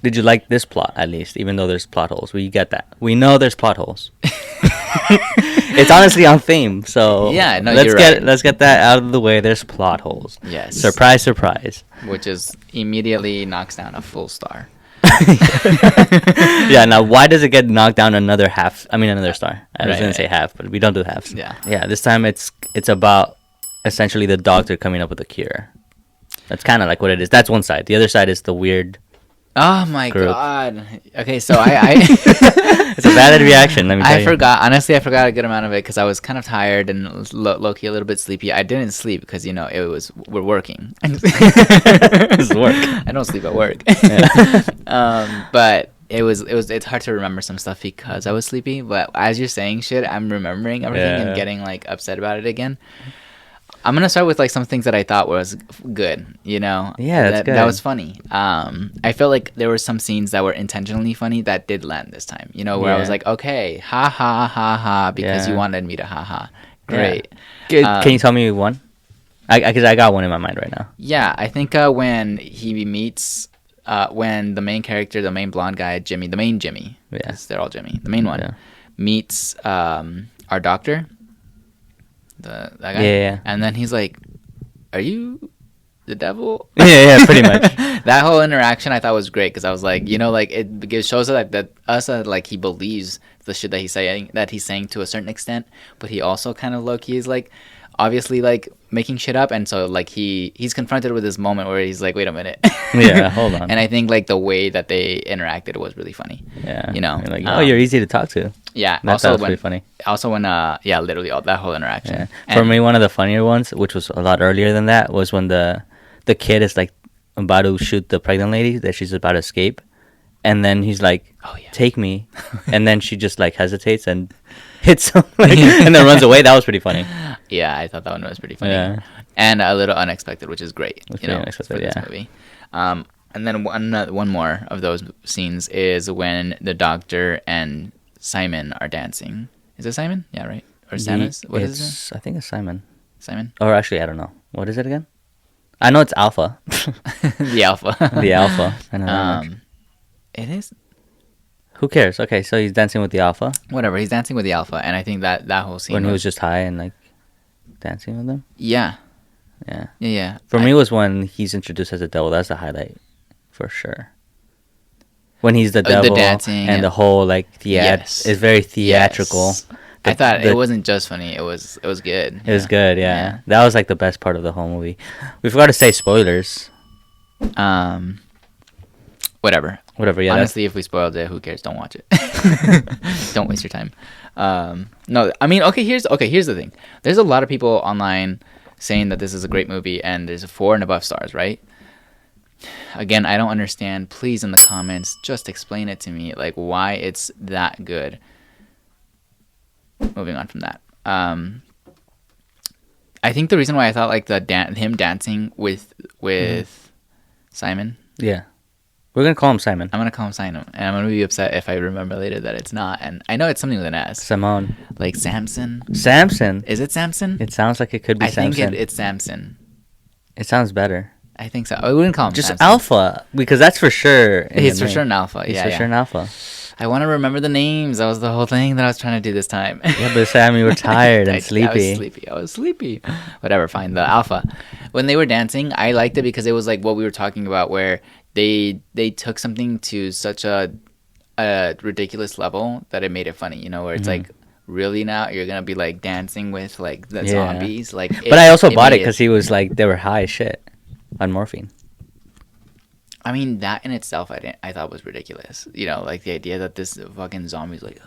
Did you like this plot at least, even though there's plot holes? We get that. We know there's plot holes. It's honestly on theme, so Yeah, no, let's you're get right. let's get that out of the way. There's plot holes. Yes. Surprise, surprise. Which is immediately knocks down a full star. Yeah. Now, why does it get knocked down another half? I mean, another star. I was Right, gonna say right. half, but we don't do halves. Yeah. Yeah. This time it's about essentially the doctor coming up with a cure. That's kind of like what it is. That's one side. The other side is the weird. Oh my Group. god. Okay, so I It's a valid reaction. Let me tell I you. forgot. Honestly, I forgot a good amount of it because I was kind of tired and low-key a little bit sleepy. I didn't sleep because we're working. This is work. I don't sleep at work. Yeah. But it's hard to remember some stuff because I was sleepy. But as you're saying shit, I'm remembering everything and Yeah. getting like upset about it again. I'm gonna start with like some things that I thought was good. Yeah, that that's good. was funny. I felt like there were some scenes that were intentionally funny that did land this time. Where I was Yeah. like, okay, ha ha ha ha, because you Yeah. wanted me to ha ha. Yeah. Great. Can you tell me one? Because I got one in my mind right now. Yeah, I think when he meets, when the main character, the main blonde guy, Jimmy, the main Jimmy, Yeah. 'cause they're all Jimmy, the main one, Yeah. meets our doctor, that guy, Yeah. and then he's like, "Are you the devil?" Yeah, pretty much. That whole interaction I thought was great because I was like, like it shows that like he believes the shit that he's saying to a certain extent, but he also kind of low key is like obviously like making shit up, and so like he's confronted with this moment where he's like, wait a minute. Yeah, hold on. And I think like the way that they interacted was really funny. Yeah. You're like, you're easy to talk to. Yeah. That was pretty funny. Also when literally all that whole interaction. Yeah. For me, one of the funnier ones, which was a lot earlier than that, was when the kid is like about to shoot the pregnant lady that she's about to escape, and then he's like, Oh, yeah. "Take me," and then she just like hesitates and hits him, and then runs away. That was pretty funny. Yeah, I thought that one was pretty funny. Yeah. And a little unexpected, which is great. It's You pretty know, unexpected, for this yeah. movie. And then one more of those scenes is when the doctor and Simon are dancing. Is it Simon? Yeah, right. Or Santa's? What is it? I think it's Simon. Simon? Or actually, I don't know. What is it again? I know it's Alpha. The Alpha. The Alpha. I know that much. It is. Who cares? Okay, so he's dancing with the Alpha Whatever. He's dancing with the Alpha, and I think that whole scene. when he was just high and like dancing with them. Yeah. Yeah. Yeah. For me, it was when he's introduced as a devil. That's the highlight, for sure. When he's the devil, the dancing and the whole like Yes. it's very theatrical. Yes. I thought the- it wasn't just funny. It was good. It was good, yeah. That was like the best part of the whole movie. We forgot to say spoilers. Whatever. Whatever, yeah. Honestly, if we spoiled it, who cares? Don't watch it. Don't waste your time. No, I mean, okay. Here's the thing. There's a lot of people online saying that this is a great movie, and there's a 4 and above stars, right? Again, I don't understand. Please, in the comments, just explain it to me, like why it's that good. Moving on from that. I think the reason why I thought like him dancing with Simon. Yeah. We're going to call him Simon. I'm gonna call him Simon, and I'm gonna be upset if I remember later that it's not. And I know it's something with an S, Simone. like Samson. Samson. Is it Samson? It sounds like it could be I think Samson. it's Samson. It sounds better. I think so. I wouldn't call him Just Samson. Alpha, because that's for sure. in He's the for name. sure an alpha. He's Yeah, for yeah. sure an alpha. I want to remember the names. That was the whole thing that I was trying to do this time. Yeah, but Sam, you were tired and I sleepy. was sleepy. Whatever. Fine. The alpha. When they were dancing, I liked it because it was like what we were talking about, where they took something to such a ridiculous level that it made it funny. You know, where it's like, really now you're gonna be like dancing with like the zombies, like. But I also bought made it because he was like, they were high as shit on morphine. I mean, that in itself, I thought was ridiculous. You know, like the idea that this fucking zombie's like.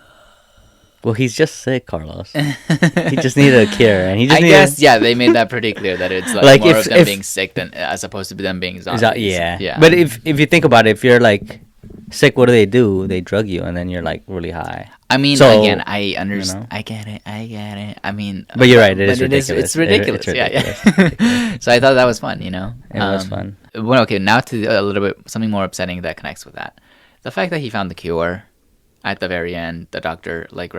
Well, he's just sick, Carlos. He just needed a cure, and he just I needed. guess they made that pretty clear that it's like, Like, more if- of them if- being sick than as opposed to them being Is zombies. that- yeah. yeah. But if you think about it, if you're like sick, what do? They drug you, and then you're like really high. I mean, So, again, I understand. know. I get it. I mean, But you're right, it but is ridiculous. It's ridiculous. It's Yeah, ridiculous. yeah. So I thought that was fun. You know, It was fun. Well, okay, now to a little bit something more upsetting that connects with that. The fact that he found the cure at the very end, the doctor, like.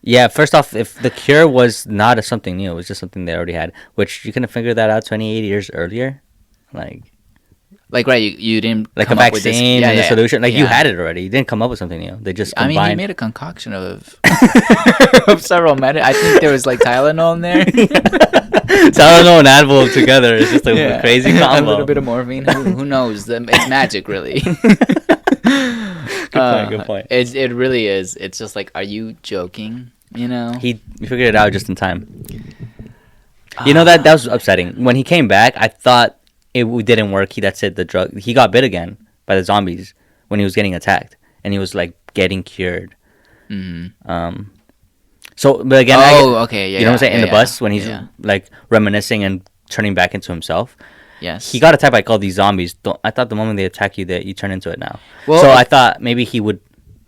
Yeah, first off, if the cure was not something new, it was just something they already had, which you couldn't figure that out 28 years earlier. Like, Like, right, you didn't like a come up with this. vaccine Yeah, and a yeah, solution. Like you yeah. had it already. You didn't come up with something new. They just I mean, he combined. made a concoction of of several I think there was like Tylenol in there. Tylenol and Advil together is just a Yeah. crazy A combo. little bit of morphine. Who knows? It's magic, really. Good point. Good point. It really is. It's just like, are you joking? You know. He figured it out just in time. You know that was upsetting. When he came back, I thought it didn't work. That's it. The drug. He got bit again by the zombies when he was getting attacked, and he was like getting cured. Mm-hmm. So, but again, okay, yeah. You know what I'm saying? In the yeah, bus when he's yeah. like reminiscing and turning back into himself. Yes. He got attacked by all these zombies. I thought the moment they attack you, that you turn into it now. Well, so I thought maybe he would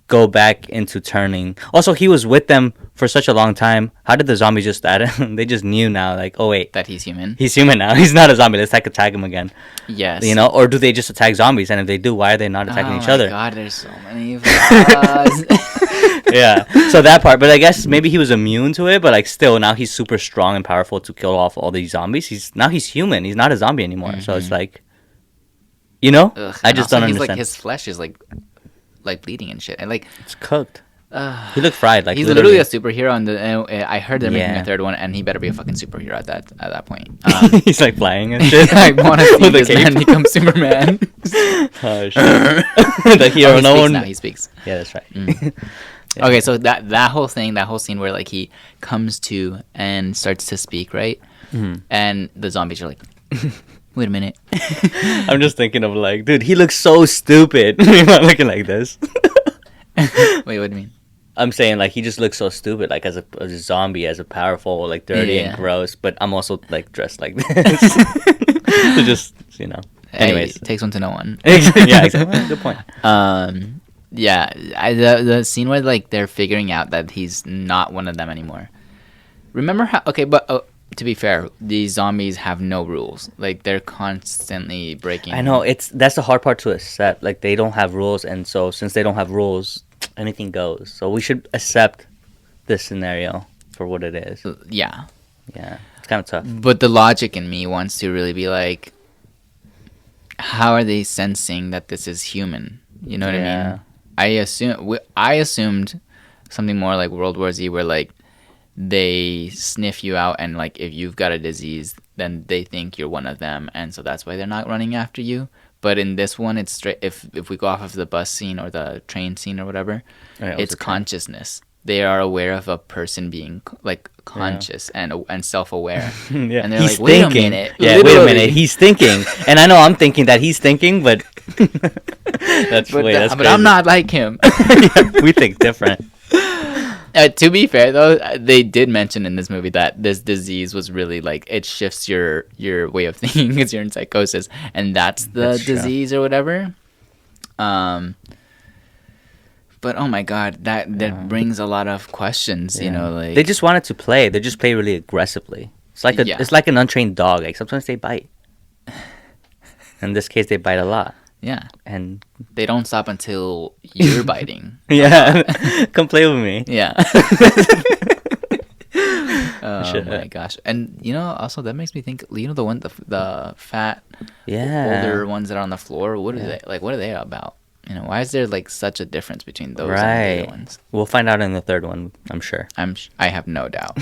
go back into turning. Also, he was with them for such a long time. How did the zombies just add him? They just knew now, like, oh wait, that he's human. he's human now. He's not a zombie. Let's attack him again. Yes. You know, or do they just attack zombies? And if they do, why are they not attacking each other? Oh my god, there's so many flaws. Yeah. So that part, but I guess maybe he was immune to it, but like still now he's super strong and powerful to kill off all these zombies. He's human. He's not a zombie anymore. So it's like, you know, Ugh, I and just also don't he's understand. like his flesh is like bleeding and shit, and like It's cooked. He looked fried. Like he's literally a superhero. And I heard they're making Yeah. a third one, and he better be a fucking superhero at that point. He's like flying and shit. I want to see With a this man cape. become Superman. Oh shit. The hero. He No speaks one. now. He speaks. Yeah, that's right. Yeah. Okay, so that whole thing, that whole scene where like he comes to and starts to speak, right? And the zombies are like, wait a minute. I'm just thinking of like, dude, he looks so stupid. You're not looking like this. Wait, what do you mean? I'm saying like he just looks so stupid, like as a zombie, as a powerful, like dirty Yeah. and gross. But I'm also like dressed like this. So just anyways, Hey, it takes one to know one. Yeah, exactly. Good point. Yeah, the scene where like they're figuring out that he's not one of them anymore. Remember how? Okay, but to be fair, these zombies have no rules. Like they're constantly breaking. I know that's the hard part to accept. Like they don't have rules, and so since they don't have rules, anything goes. So we should accept this scenario for what it is. Yeah, Yeah, it's kind of tough. but the logic in me wants to really be like, how are they sensing that this is human? You know what I mean? I assumed something more like World War Z, where like they sniff you out, and like if you've got a disease, then they think you're one of them, and so that's why they're not running after you. But in this one, it's straight. If we go off of the bus scene or the train scene or whatever, it's consciousness. They are aware of a person being like conscious and self-aware. Yeah. And they're He's like, wait thinking. a minute. Yeah, wait a Literally. minute. He's thinking, and I know I'm thinking that he's thinking, but that's But, that's but I'm not like him. Yeah, we think different. To be fair, though, they did mention in this movie that this disease was really like it shifts your way of thinking because you're in psychosis, and that's the disease or whatever. But oh my god, that brings a lot of questions. Yeah. You know, like They just wanted to play. They just play really aggressively. It's like it's like an untrained dog. Like sometimes they bite. In this case, they bite a lot. yeah, And they don't stop until you're biting. yeah, come play with me. Yeah. Oh Shit. my gosh! And you know, also that makes me think. You know, the fat, Yeah. older ones that are on the floor. What are they like? What are they about? You know, why is there like such a difference between those and the Right. other ones? We'll find out in the third one, I'm sure. I have no doubt.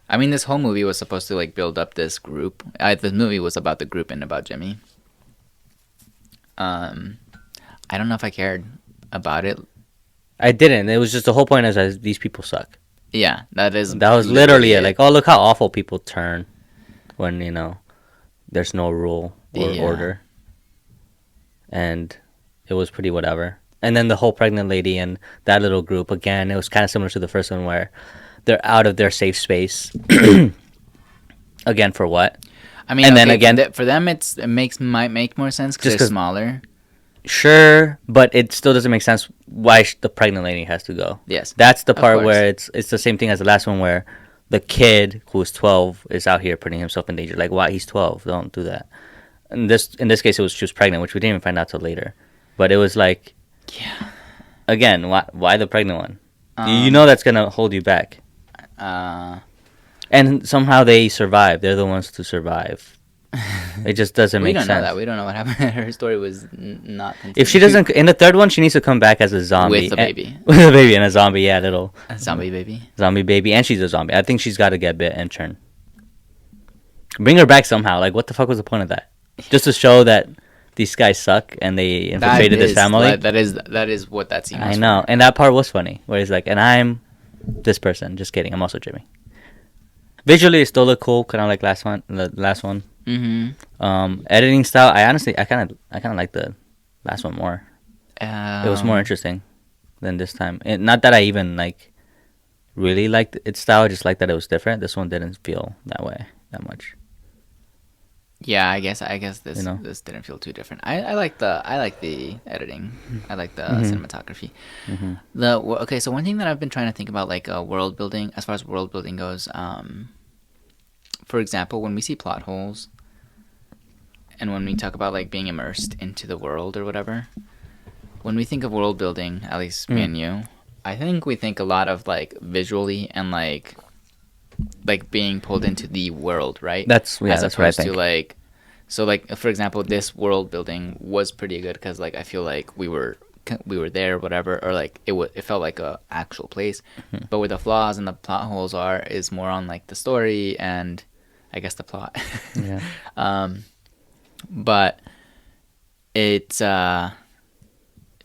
I mean, this whole movie was supposed to like build up this group. The movie was about the group and about Jimmy. I don't know if I cared about it. I didn't. It was just the whole point is these people suck. Yeah, that was literally it. Like, oh, look how awful people turn when, there's no rule or order. And it was pretty whatever. And then the whole pregnant lady and that little group, again, it was kind of similar to the first one where they're out of their safe space. Again, for what? I mean, and then again, for them, it might make more sense because they're smaller. Sure, but it still doesn't make sense why the pregnant lady has to go. Yes, that's the part where it's the same thing as the last one where the kid who's 12 is out here putting himself in danger. Like, why? He's 12. Don't do that. In this case, she was pregnant, which we didn't even find out till later. But it was like, yeah. Again, why the pregnant one? You know that's gonna hold you back. And somehow they survive. They're the ones to survive. It just doesn't We make don't sense. know that. We don't know what happened. Her story was not continued. If she doesn't in the third one, she needs to come back as a zombie with a baby, with a baby and a zombie. Yeah, little a zombie baby. zombie baby, and she's a zombie. I think she's got to get bit and turn. Bring her back somehow. Like, what the fuck was the point of that? Just to show that these guys suck and they infiltrated this family. That is what that scene was. I know, and that part was funny, where he's like, "And I'm this person." Just kidding. I'm also Jimmy. Visually, it still looked cool, kind of like the last one. Mm-hmm. Editing style, I kind of like the last one more. It was more interesting than this time. Not that I even like really liked its style, just like that it was different. This one didn't feel that way that much. Yeah, I guess this this didn't feel too different. I like the editing. I like the cinematography. Okay, so one thing that I've been trying to think about, like world building, as far as world building goes, for example, when we see plot holes, and when we talk about like being immersed into the world or whatever, when we think of world building, at least me and you, I think we think a lot of like visually and like being pulled into the world, right? That's what I think. To like, so like for example, this world building was pretty good because like I feel like we were there, whatever, or like it felt like a actual place. But where the flaws and the plot holes is more on like the story and I guess the plot. Yeah. But it's for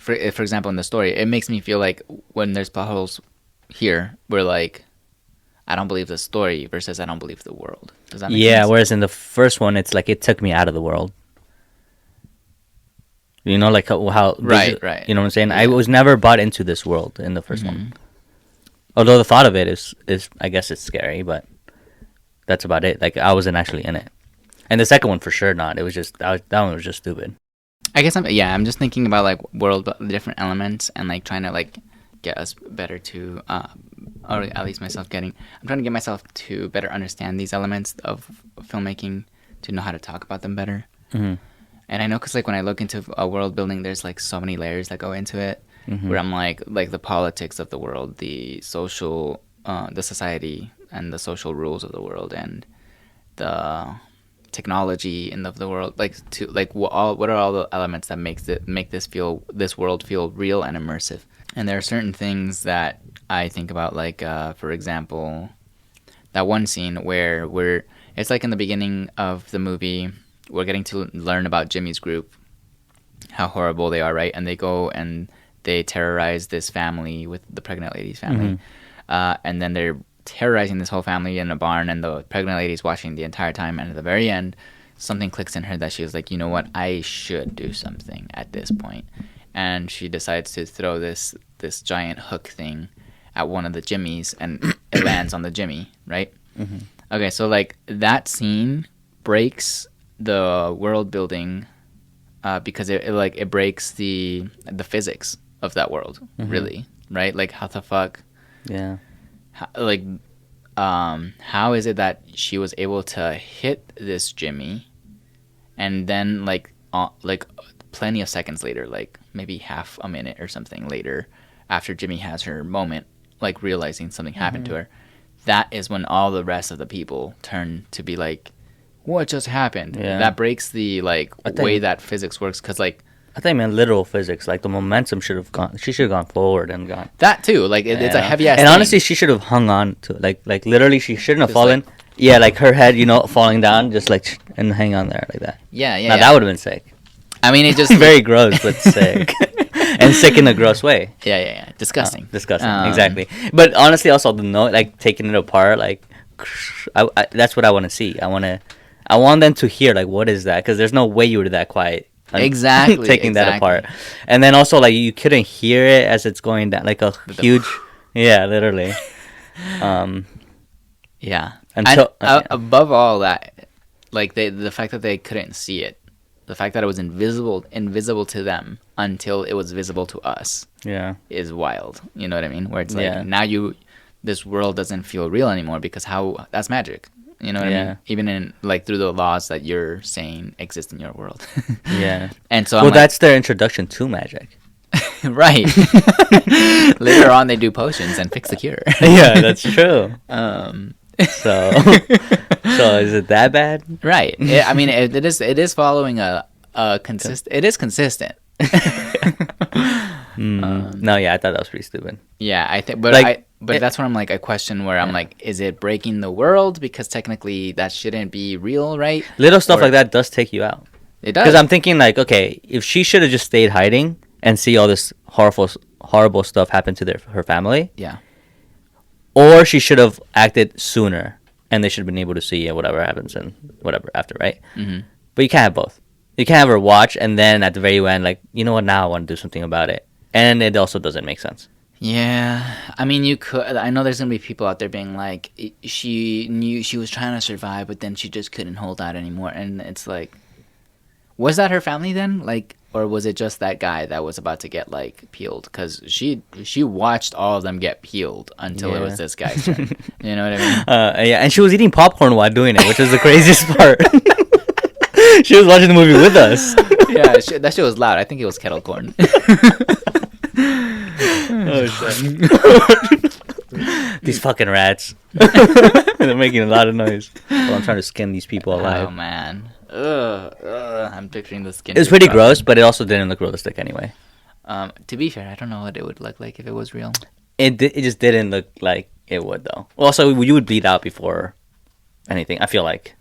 example in the story, it makes me feel like when there's plot holes here, we're like, I don't believe the story versus I don't believe the world. Does that make sense? Yeah, whereas in the first one, it's like it took me out of the world. You know, like how right. You know what I'm saying? Yeah. I was never bought into this world in the first one. Although the thought of it is I guess it's scary, but that's about it. Like I wasn't actually in it. And the second one for sure not. It was just that one was just stupid. I guess I'm just thinking about like the different elements and like trying to like get us better to or at least myself I'm trying to get myself to better understand these elements of filmmaking, to know how to talk about them better. And I know because like when I look into a world building, there's like so many layers that go into it, where I'm like the politics of the world, the social the society and the social rules of the world, and the technology in the world, like to like what are all the elements that make this world feel real and immersive. And there are certain things that I think about, like for example, that one scene where it's like in the beginning of the movie, we're getting to learn about Jimmy's group, how horrible they are, right? And they go and they terrorize this family with the pregnant lady's family, and then they're terrorizing this whole family in a barn, and the pregnant lady's watching the entire time. And at the very end, something clicks in her that she was like, you know what, I should do something at this point. And she decides to throw this giant hook thing at one of the Jimmys, and it lands on the Jimmy, right? Okay, so like that scene breaks the world building because it breaks the physics of that world, really, right? Like how the fuck, yeah, how is it that she was able to hit this Jimmy, and then like plenty of seconds later, like maybe half a minute or something later, after Jimmy has her moment, like realizing something happened to her, that is when all the rest of the people turn to be like, what just happened? Yeah. That breaks the way that physics works, because like I think, man, literal physics, like the momentum should have gone. She should have gone forward and gone. That too, like it's a heavy ass. And thing. honestly, she should have hung on to it. Like literally, she shouldn't have Just fallen. like- Yeah, like her head, falling down, just like and hang on there like that. Yeah. Now that would have been sick. I mean, it just Very gross, but sick, and sick in a gross way. Yeah. Disgusting. Disgusting, exactly. But honestly, also the note, like taking it apart, like I that's what I want to see. I want them to hear like what is that? Because there's no way you were that quiet. Exactly. Taking that apart, and then also like you couldn't hear it as it's going down, like a huge, yeah, literally. Yeah. Until above all that, like the fact that they couldn't see it, the fact that it was invisible to them until it was visible to us, yeah, is wild. You know what I mean? Where it's like now this world doesn't feel real anymore because that's magic. You know what I mean? Even in like through the laws that you're saying exist in your world. Yeah. And so that's their introduction to magic. Right. Later on, they do potions and fix the cure. Yeah, that's true. So, so is it that bad? Right. I mean, it is following a consistent. It is consistent. No, yeah, I thought that was pretty stupid. Yeah, I think, but Like, that's what I'm like. I question where I'm like, is it breaking the world because technically that shouldn't be real, right? little stuff Or like that does take you out. it does. Because I'm thinking like, okay, if she should have just stayed hiding and see all this horrible stuff happen to her family, Yeah. or she should have acted sooner, and they should have been able to see whatever happens and whatever after, right? Mm-hmm. But you can't have both. You can't have her watch and then at the very end, like, you know what? Now I want to do something about it, and it also doesn't make sense. Yeah, I mean, you could. I know there's gonna be people out there being like, she knew she was trying to survive, but then she just couldn't hold out anymore. And it's like, was that her family then? Like, or was it just that guy that was about to get like peeled? Because she watched all of them get peeled until it was this guy's turn. You know what I mean? Yeah, and she was eating popcorn while doing it, which is the craziest part. She was watching the movie with us. Yeah, that shit was loud. I think it was kettle corn. Oh, shit. These fucking rats. They're making a lot of noise. Well, I'm trying to skin these people alive. Oh man, I'm picturing the skin. It was pretty gross, but it also didn't look realistic anyway. To be fair, I don't know what it would look like if it was real. It just didn't look like it would though. Also, you would bleed out before anything. I feel like.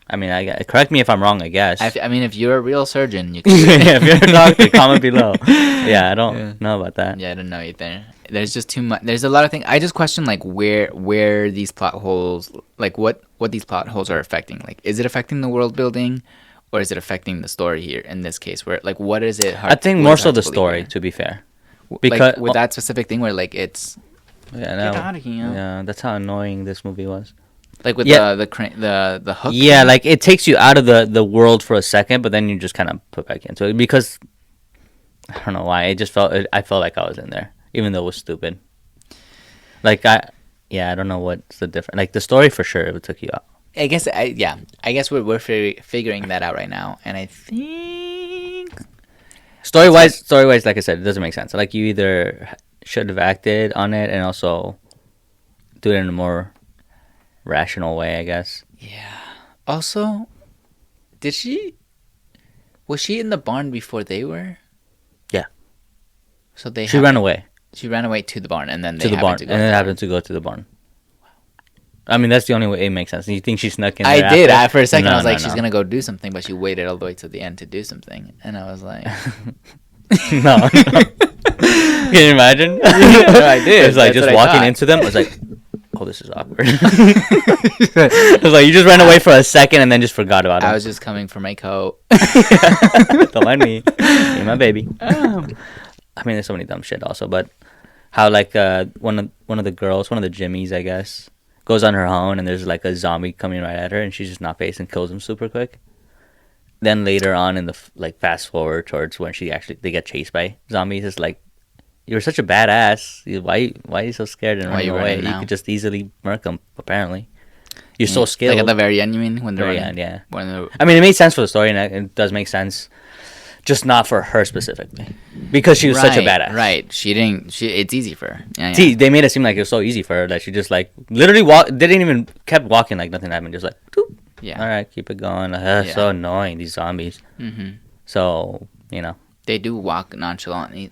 I mean, correct me if I'm wrong. I guess. I mean, if you're a real surgeon, you can. Yeah, if you're a doctor, comment below. Yeah, I don't know about that. Yeah, I don't know either. There's just too much. There's a lot of things. I just question like where these plot holes, like what these plot holes are affecting. Like, is it affecting the world building, or is it affecting the story here in this case? Where like, what is it? I think more so the story, to be fair. Because like, with that specific thing where like it's. Yeah, get out of here. Yeah, that's how annoying this movie was. Like with the hook. Yeah, like it takes you out of the world for a second, but then you just kind of put back into it because I don't know why it just I felt like I was in there, even though it was stupid. Like I don't know what's the difference. Like the story for sure, it took you out. I guess we're figuring that out right now, and I think story wise, like I said, it doesn't make sense. Like you either should have acted on it and also do it in a more rational way, I guess. Yeah. Also, was she in the barn before they were? Yeah. So she ran away. She ran away to the barn, and then to the barn, and then happened to go to the barn. Wow. I mean, that's the only way it makes sense. You think she snuck in there? I did. For a second, I was like, she's gonna go do something, but she waited all the way to the end to do something, and I was like, no. Can you imagine? No, I did. It's like just walking into them. I was like, oh, this is awkward. I was like, you just ran away for a second and then just forgot about it. I was just coming for my coat. Don't mind me. You're my baby. I mean, there's so many dumb shit also, but how like one of the girls, one of the Jimmies, I guess, goes on her own and there's like a zombie coming right at her and she's just not faced and kills him super quick. Then later on in the like fast forward towards when they get chased by zombies, it's like, you're such a badass. Why are you so scared and running away? You could just easily murk them, apparently. You're so skilled. Like at the very end, you mean? When they're running? Yeah. I mean, it made sense for the story, and it does make sense. Just not for her specifically. Because she was such a badass. Right. It's easy for her. Yeah, See, they made it seem like it was so easy for her that she just, like, literally didn't even, kept walking like nothing happened. Just like, doop. Yeah. All right, keep it going. So annoying, these zombies. Mm-hmm. So, you know. They do walk nonchalantly.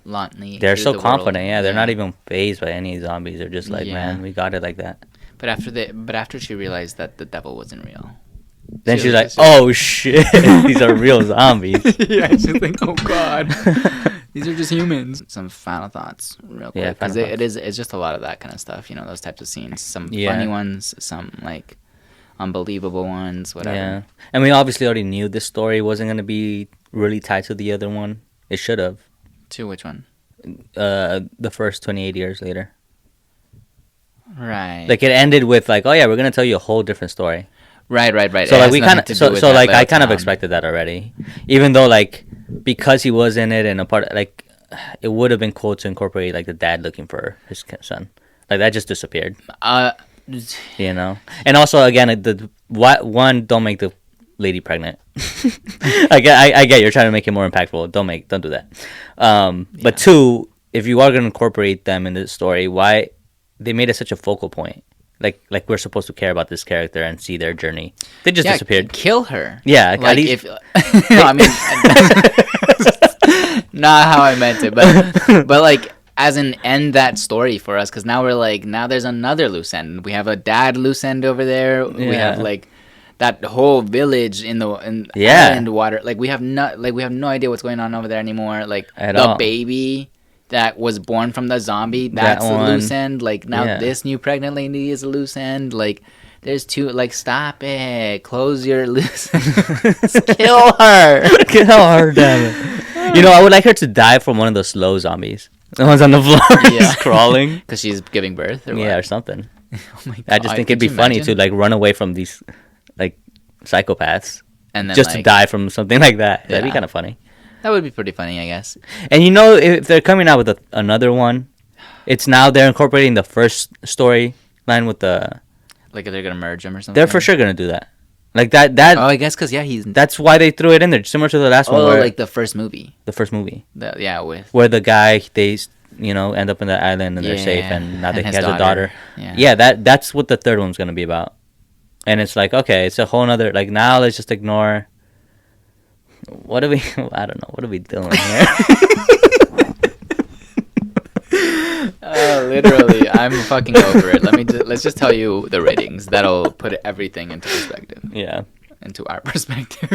They're so confident, yeah. They're not even phased by any zombies. They're just like, man, we got it like that. But after she realized that the devil wasn't real, then she's like, oh shit, these are real zombies. Yeah, she's like, oh god, these are just humans. Some final thoughts, real quick, because it's just a lot of that kind of stuff. You know, those types of scenes. Some funny ones, some like unbelievable ones, whatever. Yeah, and we obviously already knew this story wasn't going to be really tied to the other one. It should have. To which one? The first 28 years later. Right. Like it ended with like, oh yeah, we're gonna tell you a whole different story. Right. So like we kind of, so like I kind of expected that already, even though like because he was in it and a part, like it would have been cool to incorporate like the dad looking for his son, like that just disappeared. You know, and also again, don't make the lady pregnant. I get you're trying to make it more impactful. Don't do that. But two, if you are going to incorporate them in the story, why they made it such a focal point? like we're supposed to care about this character and see their journey. They just disappeared. Kill her. Yeah, like if no, I mean, not how I meant it, but like as an end that story for us, because now we're like, now there's another loose end. We have a dad loose end over there. Yeah. We have like that whole village in island water. Like we have no idea what's going on over there anymore. Like at the all. Baby that was born from the zombie, that's a loose end. Like now this new pregnant lady is a loose end. Like there's two. Like stop it, close your loose ends. Kill her. Kill her, damn it. You know, I would like her to die from one of those slow zombies. The ones on the floor, just crawling because she's giving birth, or what? or something. Oh my God. I just think it'd be funny to like run away from these like psychopaths and then just to die from something like that. That'd be kind of funny. That would be pretty funny, I guess. And you know, if they're coming out with another one, it's now they're incorporating the first storyline with the. Like if they're gonna merge them or something. They're for sure gonna do that. Like that. Oh, I guess because he's. That's why they threw it in there, similar to the last one. Oh, like the first movie. The first movie. Where the guy end up in the island and they're safe, and now he has a daughter. Yeah, that's what the third one's gonna be about. And it's like, okay, it's a whole nother, like, now let's just ignore. I don't know, what are we doing here? Literally, I'm fucking over it. Let's just tell you the ratings. That'll put everything into perspective. Yeah. Into our perspective.